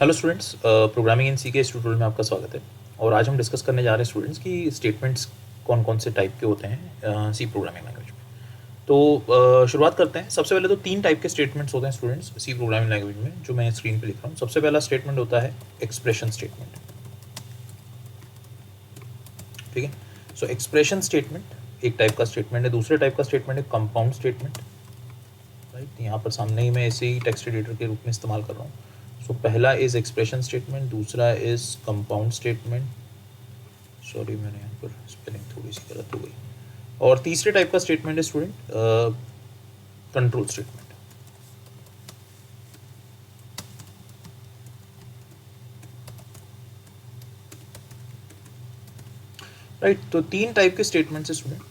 Hello students, programming in सी के इस tutorial में आपका स्वागत है। और आज हम डिस्कस करने जा रहे हैं स्टूडेंट्स की स्टेटमेंट्स कौन कौन से टाइप के होते हैं सी प्रोग्रामिंग लैंग्वेज में। तो शुरुआत करते हैं। सबसे पहले तो 3 टाइप के स्टेटमेंट्स होते हैं स्टूडेंट्स सी प्रोग्रामिंग लैंग्वेज में, जो मैं स्क्रीन पे लिख रहा हूँ। सबसे पहला स्टेटमेंट होता है एक्सप्रेशन स्टेटमेंट। ठीक है, सो एक्सप्रेशन स्टेटमेंट एक टाइप का स्टेटमेंट है। दूसरे टाइप का स्टेटमेंट है कंपाउंड स्टेटमेंट। राइट, यहाँ पर सामने ही मैं ऐसे ही टेक्स्ट एडिटर के रूप में इस्तेमाल कर रहा हूँ। सो पहला इज एक्सप्रेशन स्टेटमेंट, दूसरा इज कंपाउंड स्टेटमेंट। सॉरी, मैंने यहाँ पर स्पेलिंग थोड़ी सी गलत हो गई। और तीसरे टाइप का स्टेटमेंट है स्टूडेंट कंट्रोल स्टेटमेंट। राइट, तो 3 टाइप के स्टेटमेंट्स है स्टूडेंट,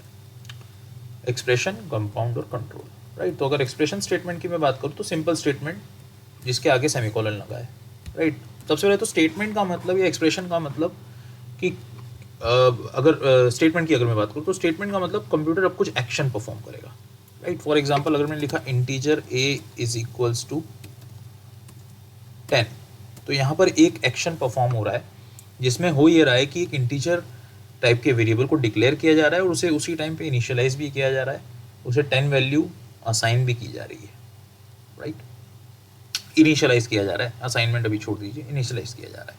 एक्सप्रेशन, कंपाउंड और कंट्रोल। राइट, तो अगर एक्सप्रेशन स्टेटमेंट की मैं बात करूँ तो सिंपल स्टेटमेंट जिसके आगे सेमीकोलन लगा है। राइट, सबसे पहले तो स्टेटमेंट का मतलब या एक्सप्रेशन का मतलब कि अगर स्टेटमेंट की अगर मैं बात करूँ तो स्टेटमेंट का मतलब कंप्यूटर अब कुछ एक्शन परफॉर्म करेगा। राइट, फॉर एग्जांपल अगर मैंने लिखा integer a is equals to 10, तो यहाँ पर एक एक्शन परफॉर्म हो रहा है जिसमें हो ये रहा है कि एक इंटीजर टाइप के वेरिएबल को डिक्लेयर किया जा रहा है और उसे उसी टाइम पे इनिशियलाइज भी किया जा रहा है, उसे 10 वैल्यू असाइन भी की जा रही है। राइट, इनिशियलाइज किया जा रहा है, असाइनमेंट अभी छोड़ दीजिए, इनिशियलाइज किया जा रहा है।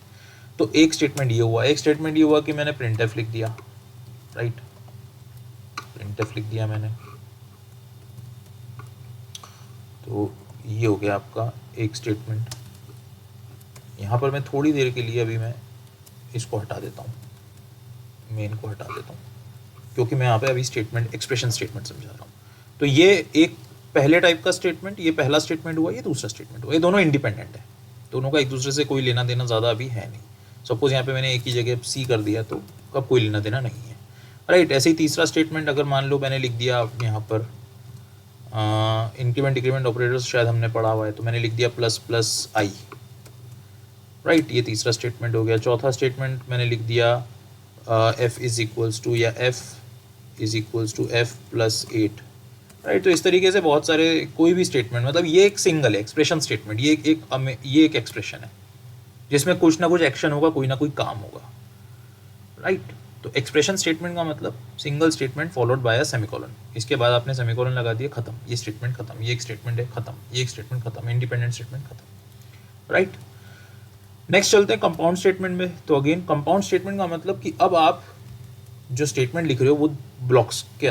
तो एक स्टेटमेंट ये हुआ। एक स्टेटमेंट ये हुआ कि मैंने प्रिंटफ लिख दिया। राइट, प्रिंटफ लिख दिया मैंने, तो ये हो गया आपका एक स्टेटमेंट। यहाँ पर मैं थोड़ी देर के लिए अभी मैं इसको हटा देता हूँ, मेन को हटा देता हूँ, क्योंकि मैं यहाँ पे अभी स्टेटमेंट एक्सप्रेशन स्टेटमेंट समझा रहा हूँ। तो ये एक पहले टाइप का स्टेटमेंट, ये पहला स्टेटमेंट हुआ, ये दूसरा स्टेटमेंट हुआ। ये दोनों इंडिपेंडेंट है, दोनों का एक दूसरे से कोई लेना देना ज़्यादा अभी है नहीं। सपोज यहाँ पे मैंने एक ही जगह सी कर दिया तो अब कोई लेना देना नहीं है। राइट, ऐसे ही तीसरा स्टेटमेंट अगर मान लो मैंने लिख दिया यहाँ पर इंक्रीमेंट डिक्रीमेंट ऑपरेटर्स शायद हमने पढ़ा हुआ है, तो मैंने लिख दिया प्लस प्लस आई। राइट, ये तीसरा स्टेटमेंट हो गया। चौथा स्टेटमेंट मैंने लिख दिया एफ इज इक्वल्स टू या F is equals to F plus 8। Right, तो इस तरीके से बहुत सारे कोई भी स्टेटमेंट, मतलब ये एक सिंगल है एक्सप्रेशन स्टेटमेंट। ये एक एक्सप्रेशन है जिसमें कुछ ना कुछ एक्शन होगा, कोई ना कोई काम होगा। राइट, तो एक्सप्रेशन स्टेटमेंट का मतलब single statement followed by a semicolon. इसके बाद आपने सेमीकोलन लगा दिया, खत्म, ये स्टेटमेंट खत्म, ये एक स्टेटमेंट है, खत्म, ये एक स्टेटमेंट खत्म, इंडिपेंडेंट स्टेटमेंट खत्म। राइट, नेक्स्ट चलते हैं कंपाउंड स्टेटमेंट में। तो अगेन कंपाउंड स्टेटमेंट का मतलब कि अब आप जो स्टेटमेंट लिख रहे हो वो ब्लॉक के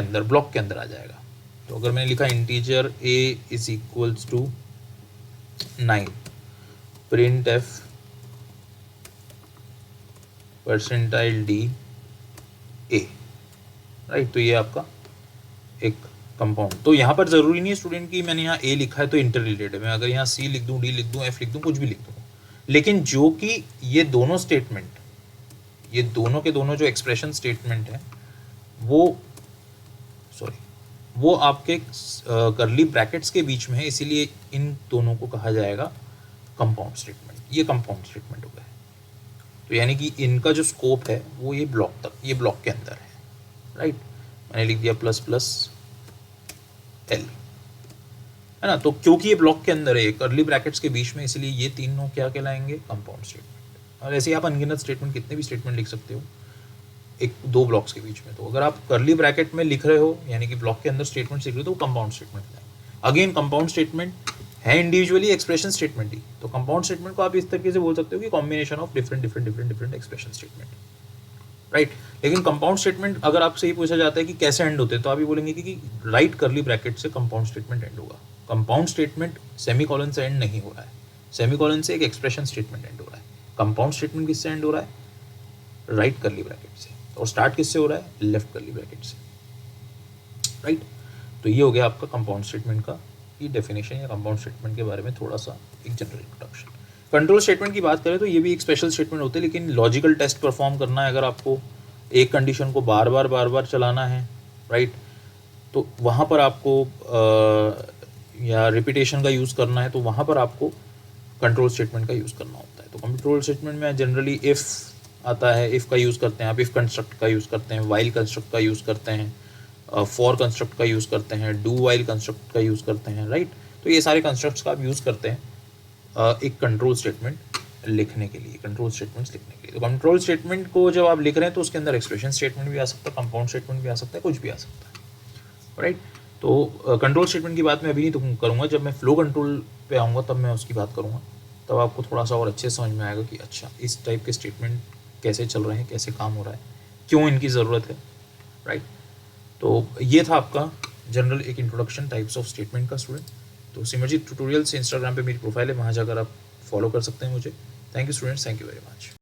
अंदर आ जाएगा। तो अगर मैंने लिखा integer a is equals to 9, print F percentile d a। Right, तो ये आपका एक कंपाउंड। तो यहाँ पर ज़रूरी नहीं है स्टूडेंट कि मैंने यहाँ a लिखा है तो इंटर रिलेटेड है। मैं अगर यहाँ c लिख दूँ, d लिख दूँ, f लिख दूँ, कुछ भी लिख दूँ, लेकिन जो कि ये दोनों स्टेटमेंट, ये दोनों के दोनों जो एक्सप्रेशन स्टेटमेंट है वो आपके करली ब्रैकेट्स के बीच में है, इसीलिए इन दोनों को कहा जाएगा कंपाउंड स्टेटमेंट। ये कंपाउंड स्टेटमेंट हो गए। तो यानी कि इनका जो स्कोप है वो ये ब्लॉक के अंदर है। राइट, मैंने लिख दिया प्लस प्लस एल, है ना। तो क्योंकि ये ब्लॉक के अंदर है, करली ब्रैकेट्स के बीच में, इसलिए ये तीनों क्या कहलाएंगे, कंपाउंड स्टेटमेंट। और ऐसे ही आप अनगिनत स्टेटमेंट, कितने भी स्टेटमेंट लिख सकते हो एक दो ब्लॉक्स के बीच में। तो अगर आप करली ब्रैकेट में लिख रहे हो, यानी कि ब्लॉक के अंदर स्टेटमेंट लिख रहे हो, तो कंपाउंड स्टेटमेंट है। अगेन कंपाउंड स्टेटमेंट है इंडिविजुअली एक्सप्रेशन स्टेटमेंट ही। तो कंपाउंड स्टेटमेंट को आप इस तरीके से बोल सकते हो कि combination of different expression statement. Right, लेकिन कंपाउंड स्टेटमेंट अगर आपसे ये पूछा जाता है कि कैसे एंड होते हैं, तो आप ये बोलेंगे कि राइट करली ब्रैकेट से कंपाउंड स्टेटमेंट एंड होगा। कंपाउंड स्टेटमेंट सेमीकोलन से एंड नहीं हो रहा है, सेमीकोलन से एक एक्सप्रेशन स्टेटमेंट एंड हो रहा है। कंपाउंड स्टेटमेंट किससे एंड हो रहा है, राइट करली ब्रैकेट से। और स्टार्ट किससे हो रहा है, लेफ्ट करली ब्रैकेट से। राइट, तो ये हो गया आपका कंपाउंड स्टेटमेंट का ये डेफिनेशन, या कंपाउंड स्टेटमेंट के बारे में थोड़ा सा एक जनरल इंट्रोडक्शन। कंट्रोल स्टेटमेंट की बात करें तो ये भी एक स्पेशल स्टेटमेंट होते हैं, लेकिन लॉजिकल टेस्ट परफॉर्म करना है, अगर आपको एक कंडीशन को बार बार चलाना है, राइट, तो वहाँ पर आपको या रिपीटेशन का यूज़ करना है, तो वहाँ पर आपको कंट्रोल स्टेटमेंट का यूज़ करना होता है। तो कंट्रोल स्टेटमेंट में जनरली इफ़ आता है, इफ़ का यूज़ करते हैं आप, इफ़ कंस्ट्रक्ट का यूज़ करते हैं, वाइल कंस्ट्रक्ट का यूज़ करते हैं, फॉर कंस्ट्रक्ट का यूज़ करते हैं, डू वाइल कंस्ट्रक्ट का यूज़ करते हैं। राइट, तो ये सारे कंस्ट्रक्ट्स का आप यूज़ करते हैं एक कंट्रोल स्टेटमेंट लिखने के लिए, कंट्रोल स्टेटमेंट्स लिखने के लिए। तो कंट्रोल स्टेटमेंट को जब आप लिख रहे हैं तो उसके अंदर एक्सप्रेशन स्टेटमेंट भी आ सकता है, कंपाउंड स्टेटमेंट भी आ सकता है, कुछ भी आ सकता है, राइट। तो कंट्रोल स्टेटमेंट की बात मैं अभी नहीं करूँगा, जब मैं फ्लो कंट्रोल पे आऊँगा तब मैं उसकी बात करूँगा, तब आपको थोड़ा सा और अच्छे से समझ में आएगा कि अच्छा इस टाइप के स्टेटमेंट कैसे चल रहे हैं, कैसे काम हो रहा है, क्यों इनकी ज़रूरत है, राइट। तो ये था आपका जनरल एक इंट्रोडक्शन टाइप्स ऑफ स्टेटमेंट का स्टूडेंट। तो सिमरजीत ट्यूटोरियल्स इंस्टाग्राम पे मेरी प्रोफाइल है, वहाँ जाकर आप फॉलो कर सकते हैं मुझे। Thank you students, thank you very much.